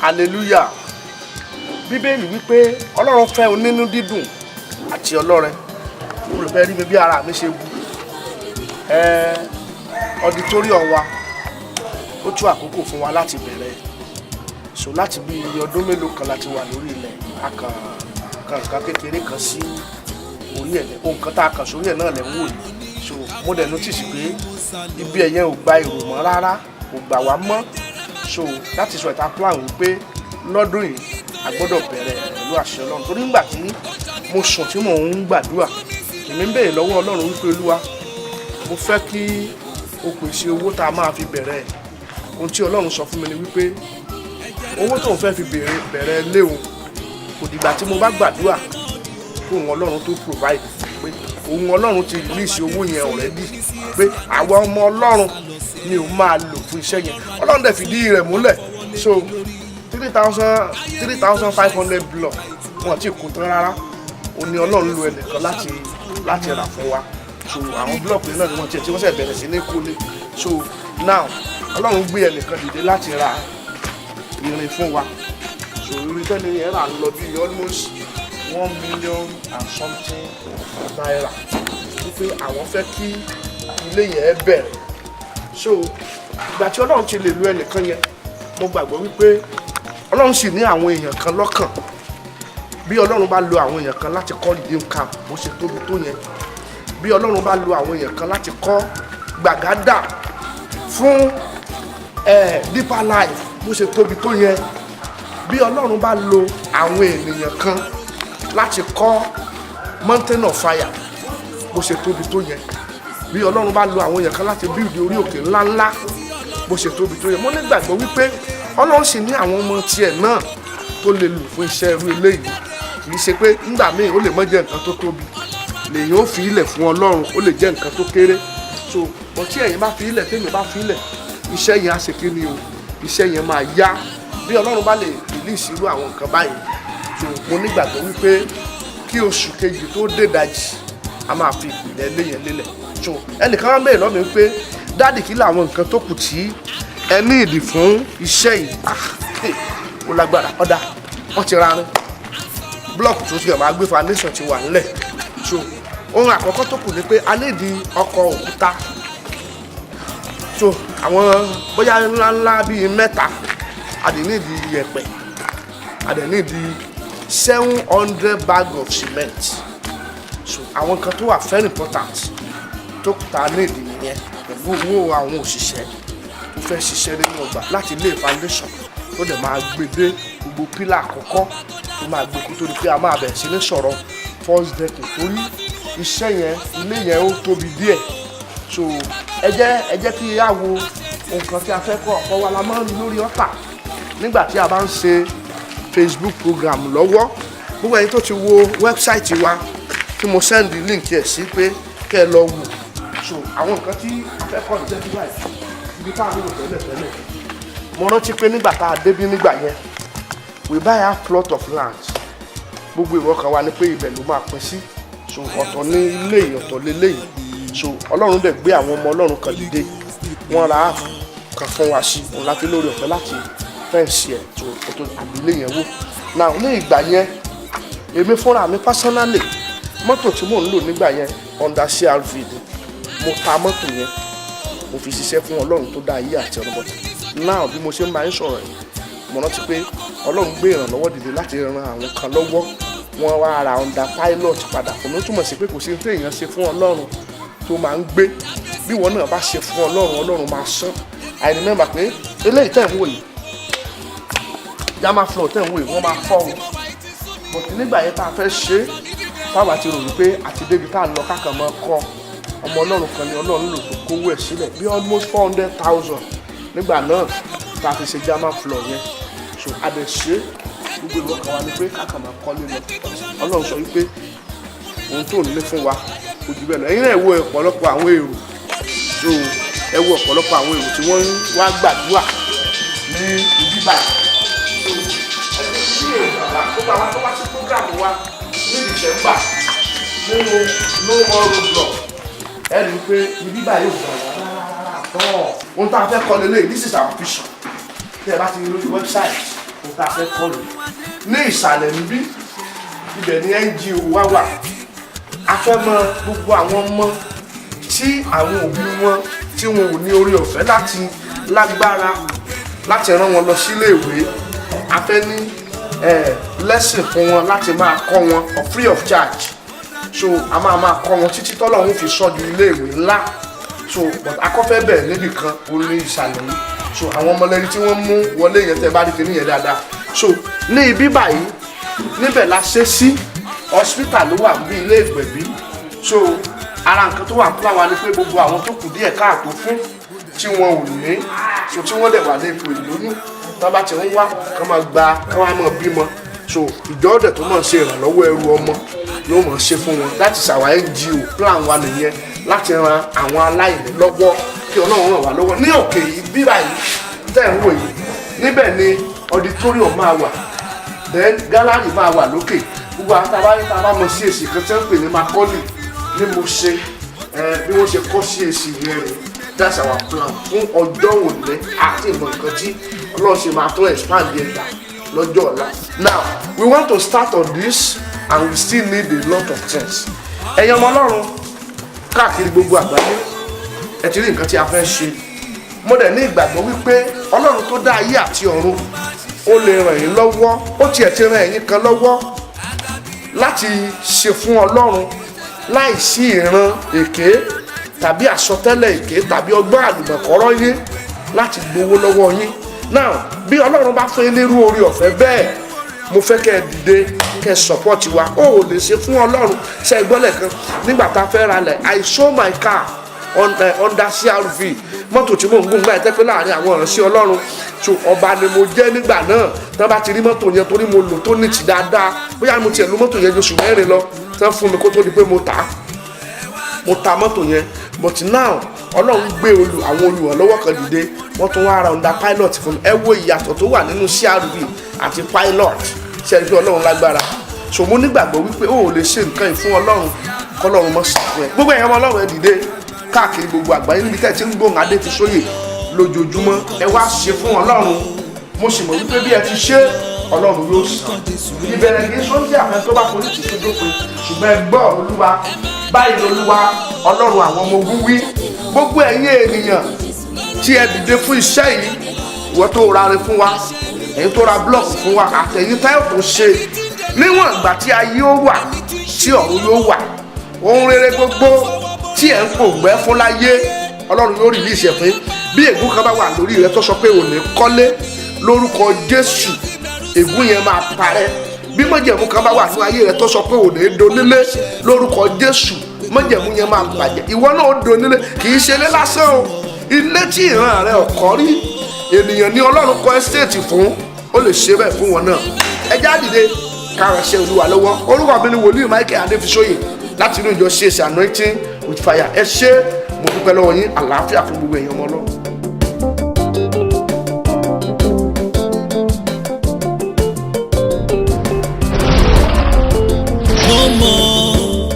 hallelujah. Bíbélì wípé Ọlọ́run fẹ́ onínú dídùn àti ọlọ́rẹ. Mo rò pé rí mi bí ara mi ṣe wú. Auditorium wa ó tú àkókò fún wa láti bẹ̀rẹ̀. So láti bí ọdún mélòó kan láti wà lórí ilẹ̀ nǹkan kékeré kan sí orí ẹ̀ nǹkan tá a kàn sórí ẹ̀ náà lẹ̀ ń wò yìí. So mo dẹ̀ notice pé ibi ẹ̀yẹn ò gba èrò mọ́ rárá, kò gbà wá mọ́. So that is why I plan wípé lọ́dún yìí a gbọ́dọ̀ bẹ̀rẹ̀ pẹ̀lú àṣẹ Ọlọ́run. Torí nígbà tí mo sùn tí mò ń gbàdúrà, èmi ń béèrè lọ́wọ́ Ọlọ́run wípé Olúwa, mo fẹ́ kí o pèsè owó tá a máa fi bẹ̀rẹ̀. Ohun tí Ọlọ́run sọ fún mi ni wípé owó tó ń fẹ́ fi bẹ̀rẹ̀ lé òun kò dìgbà tí mo bá gbàdúrà kó òun Ọlọ́run tó provide, pé òun Ọlọ́run ti release owó yẹn already, pé àwa ọmọ Ọlọ́run ni ó máa lò fún iṣẹ́ yẹn. Ọlọ́run dẹ̀ fìdí rẹ̀ múlẹ̀. So 3,500 block wọn ti kún tán rárá. Ó ní Ọlọ́run lo ẹnìkan láti rà fún wa. So àwọn block náà ni wọ́n tiẹ̀ tí wọ́n ṣe bẹ̀rẹ̀ sí ní kólé. So now Ọlọ́run gbé ẹnìkan dìde láti ra irin fún wa. So irin tẹ́lẹ̀ yẹn rà lọ bí almost 1 million and something naira. Wípé àwọn fẹ́ kí ilé yẹn bẹ̀rẹ̀. So ìgbà tí Ọlọ́run ti lè lo ẹnìkan yẹn, mo gbàgbọ́ wípé Ọlọ́run sì ní àwọn èèyàn kan lọ́kàn. Bí Ọlọ́run bá lo àwọn èèyàn kan láti kọ́ redeem camp bó ṣe tóbi tó yẹn, bí Ọlọ́run bá lo àwọn èèyàn kan láti kọ́ gbàgádà fún deeper life bó ṣe tóbi tó yẹn, bí Ọlọ́run bá lo àwọn ènìyàn kan láti kọ́ mountain of fire bó ṣe tóbi tó yẹn, bí Ọlọ́run bá lo àwọn èèyàn kan láti build orí òkè ńláńlá bó ṣe tóbi tó yẹn, mo ní gbàgbọ́ wípé Ọlọ́run sì ní àwọn ọmọ tiẹ̀ náà tó lè lò fún iṣẹ́ irú eléyìí. Kì í ṣe pé nígbà míì ó lè má jẹ́ nǹkan tó tóbi lèyìn ó fi ilẹ̀ fún Ọlọ́run, ó lè jẹ́ nǹkan tó kéré. So mo tí ẹ̀yin bá fi ilẹ̀ tèmi bá fi ilẹ̀, iṣẹ́ yẹn á ṣe kí ni o, iṣẹ́ yẹn máa yá. Bí Ọlọ́run bá lè release irú àwọn nǹkan báyìí, so mo ní gbàgbọ́ wípé kí oṣù kejì tó dé ìdajì a máa fi ìpìlẹ̀ ilé yẹn lélẹ̀. So ẹnìkan wá bẹ̀rẹ̀ lọ́mọ mi pé dáàdì kí làwọn nǹkan tó kù tí ẹ ní ìdí fún iṣẹ́ yìí. Ó lágbára ọ̀dà wọ́n ti rarin blọọkù tó ti ẹ̀ máa gbé foundation ti wà nílẹ̀. So ohun àkọ́kọ́ tó kù ni pé a ní ìdí ọkọ̀ òkúta. So àwọn bóyá ńláńlá bíi mẹ́ta, a dẹ̀ ní ìdí iyẹ̀pẹ̀, a dẹ̀ ní ìdí 700 bag of cement. So àwọn nǹkan tó wà very important tó ta ní ìdí nìyẹn pẹ̀lú owó àwọn òṣìṣẹ́ tó fẹ́ ṣiṣẹ́ nínú ọgbà láti lay foundation tó dẹ̀ máa gbé dé gbogbo pílà àkọ́kọ́ tó máa gbé kó tó di pé a máa bẹ̀rẹ̀ sí ní sọ̀rọ̀ first decade torí iṣẹ́ yẹn ilé yẹn ó tóbi díẹ̀. So ẹ jẹ́ kí a wo nǹkan tí a fẹ́ kọ́ ọ̀pọ̀ wa la máa ń rí lórí ọ̀tà nígbà tí a bá ń ṣe Facebook program lọ́wọ́. Gbogbo ẹ̀yin tó ti wo website wa tí mo send link ẹ̀ sí pé kẹ́ ẹ lọ wò. So àwọn nǹkan tí a fẹ́ kọ́ ìjẹ́ bí báyìí ibi tá a lò tẹ́lẹ̀. Mo rántí pé nígbà tá a débí nígbà yẹn, we buy a plot of land. Gbogbo ìwọ kan wa ni pé ibẹ̀ ló máa pín sí. So ọ̀tọ̀ ní ilé ọ̀tọ̀ lélẹ́yìn. So Ọlọ́run dẹ̀ gbé àwọn ọmọ Ọlọ́run kan dìde, wọ́n ra kan fún wa sí òun láti lórí ọ̀fẹ́ láti fẹ́ǹsì ẹ̀ tó àgbélé yẹn wò. Now ní ìgbà yẹn èmi fúnra mi personally mọ́tò tí mò ń lò nígbà yẹn Honda CR-V ni mo ta mọ́tò yẹn mo fi ṣiṣẹ́ fún Ọlọ́run tó dá ayé àti ọ̀run. Now bí mo ṣe ń bá yín sọ̀rọ̀ yìí, mo rántí pé Ọlọ́run gbé ìrànlọ́wọ́ dìde láti ran àwọn kan lọ́wọ́. Wọ́n wá ra Honda Pilot padà fún mi. Ó túmọ̀ sí pé kò sí ní téèyàn ṣe fún Ọlọ́run tó máa ń gbé. Bí ìwọ náà bá ṣe fún Ọlọ́run, Ọlọ́run máa san. I remember pé eléyìí tẹ̀ ń wò yìí, Jama floor tẹ̀ ń wò yìí, wọ́n máa fọ́ o. But nígbà yẹn tá a fẹ́ ṣe, táwa ti rò wípé àti débi tá a lọ kákan máa kọ́ ọmọ Ọlọ́run kan ni Ọlọ́run lò tó kówó ẹ̀ sílẹ̀ bí almost 400,000 nígbà náà tá a fi ṣe Jama floor yẹn. So a dẹ̀ ṣe gbogbo ìwọ kan wa ni pé kákan máa kọ́lé lọ. Ọlọ́run sọ wípé ohun tó ń lé fún wa kò jù bẹ́ẹ̀ lọ. Ẹ̀yin náà wo ọ̀pọ̀lọpọ̀ àwọn èrò. So ẹ wo ọ̀pọ̀lọpọ̀ àwọn èrò tí wọ́n wá gbàdúrà ní ibi báyìí. So ẹni tí èrò gbogbo àwọn tó wá sí program wa ní December nínú no more roadblock, ẹ ẹ rí i pé ibi báyìí ò gbà tọ́ ohun tá a fẹ́ kọ́ lélẹ̀ this is our vision tí ẹ bá ti lórí website ohun tá a fẹ́ kọ́ lè ní ìsàlẹ̀ níbí ibẹ̀ ní NGO wá wà a fẹ́ mọ gbogbo àwọn ọmọ tí àwọn òbí wọn tí wọn ò ní orí ọ̀fẹ́ láti lágbára láti rán wọn lọ sílé ìwé a fẹ́ ní lesson fún wọn láti máa kọ́ wọn free of charge so a máa kọ́ wọn títí tọ́lọ́run fi sọ di ilé ìwé ńlá so but akọ́fẹ́ bẹ̀rẹ̀ níbì kan orí ìsàlẹ̀ yìí so àwọn ọmọlẹ́rí tí wọ́n mú wọlé yẹn tẹ́ bá rí kíní yẹn dáadáa so ní ibi báyìí níbẹ̀ la ṣe sí hospital ló wà bí ilé ìgbẹ̀bí so ara nǹkan tó wà ń pàwọ́ ni pé gbogbo àwọn tó kù díẹ̀ káàtó fún tí wọn ò ní so tí wọ́n dẹ̀ wà ní ipò ìlóyún tí wọ́n bá ti ń wá kán máa gba kán wá máa bímọ so ìjọ ọ̀dẹ̀ tó máa ṣe ìrànlọ́wọ́ ẹrù ọmọ yóò máa ṣe fún wọn láti ṣàwá NGO plan wa nìyẹn láti ran àwọn aláìní lọ́wọ́ kí Ọlọ́run ràn wá lọ́wọ́ ní òkè yìí bíbá yìí tẹ̀ ń wò yìí níbẹ̀ ni auditorium máa wà then gallery máa wà lókè gbogbo àtàwọn àtàwọn ọmọ sí èsì kan tí wọ́n pè ní Macaulay ní mo ṣe bí wọ́n ṣe kọ́ sí èsì yẹn rẹ̀ that's our plan fún ọjọ́ òní àti ìmọ̀ nǹkan tí Ọlọ́run ṣe máa tún expand yẹn dà lọ́jọ́ ọ̀la. Now we want to start on this and we still need a lot of things. ẹ̀yin ọmọ Ọlọ́run káàkiri gbogbo àgbáyé ẹ ti rí nǹkan tí a fẹ́ ṣe mo dẹ̀ ní ìgbàgbọ́ wípé Ọlọ́run tó dá ayé àti ọ̀run ó lè ràn yín lọ́wọ́ ó tiẹ̀ ti ràn ẹ̀yin kan lọ́wọ́ láti ṣe fún Ọlọ́run láì sí ìran èké tàbí àsọtẹ́lẹ̀ èké tàbí ọgbọ́n àlùmọ̀kọ́rọ́ yín láti gbowó lọ́wọ́ yín. Now bí Ọlọ́run bá fẹ́ nírú orí ọ̀fẹ́ bẹ́ẹ̀ mo fẹ́ kẹ́ ẹ dìde kẹ́ ẹ support wa ó lè ṣe fún Ọlọ́run ṣe é gbọ́lẹ̀ kan nígbà tá a fẹ́ ra lẹ̀ I sold my car under CRV mọ́tò tí mò ń gùn gbà ẹ̀ tẹ́pẹ́ láàrin àwọn ìránṣẹ́ Ọlọ́run so ọba ni mo jẹ́ nígbà náà tí wọ́n bá ti rí mọ́tò yẹn torí mo lò tó nìtì dáadáa bóyá mo tiẹ̀ lo mọ́tò yẹn oṣù mẹ́rin lọ tí wọ́n fún mi kó tó di pé mo ta mọ́tò yẹn but now Ọlọ́run gbé àwọn olùrànlọ́wọ́ kan dìde wọ́n tún wá ra under pilot fún mi ẹ wo ìyàtọ̀ tó wà nínú CRV àti pilot ṣe é fi Ọlọ́run lágbára so mo nígbàgbọ́ wípé ó lè ṣe nǹkan yìí fún Ọlọ́run kọ́lọ́run mọ́ sí fún ẹ gbogbo ẹ̀yàn ọmọ Ọlọ́run ẹ dìde káàkiri gbogbo àgbáyé níbi tẹ́ ẹ ti ń gbóhùn Adéfisóyè lójoojúmọ́ ẹ wá ṣe fún Ọlọ́run mo sì mọ̀ wípé bí ẹ ti ṣe Ọlọ́run yóò sàn ìbẹ̀rẹ̀ kì í sọ́njẹ́ àfẹ́ tó bá polítì tó dópin ṣùgbọ́n ẹ gbọ́ Olúwa báyìí lolúwa Ọlọ́run àwọn ọmọ ogun wí gbogbo ẹ̀yin ènìyàn tí ẹ dìde fún iṣẹ́ yìí ìwọ tó ra rẹ fún wa ẹ̀yin tó ra blọọkù fún wa àtẹ̀yin táyọ̀ tó ṣe níwọ̀n ìgbà tí ayé ó wà tí ọ̀run yóò wà ohun rere gbogbo tí ẹ̀ ń pòǹgbẹ́ fún láyé Ọlọ́run yóò rí ìṣẹ̀ fún bí ègún kan bá wà lórí rẹ tó sọ pé ò ní kọ́lé lórúkọ Jésù ègún yẹn máa parẹ́ bí májẹ̀mú kan bá wà fún ayé rẹ tó sọ pé ò ní donílé lórúkọ Jésù májẹ̀mú yẹn máa bàjẹ́ ìwọ náà ó donílé kì í ṣe ilé lásán o ilé tí ìran rẹ ọ̀kọ́ rí ènìyàn ní Ọlọ́run kọ́ ẹ́stéètì fún ó lè ṣe bẹ́ẹ̀ fún wọn náà ẹ já dìde kára ṣe Olúwa lọ́wọ́ orúkọ mi ni wòlíì Michael Adéfisóyè láti inú ìjọ CAC Anointing with Fire ẹ ṣé mo dúpẹ́ lọ́wọ́ yín àlàáfíà fún gbogbo èèyàn ọmọ Ọlọ́run.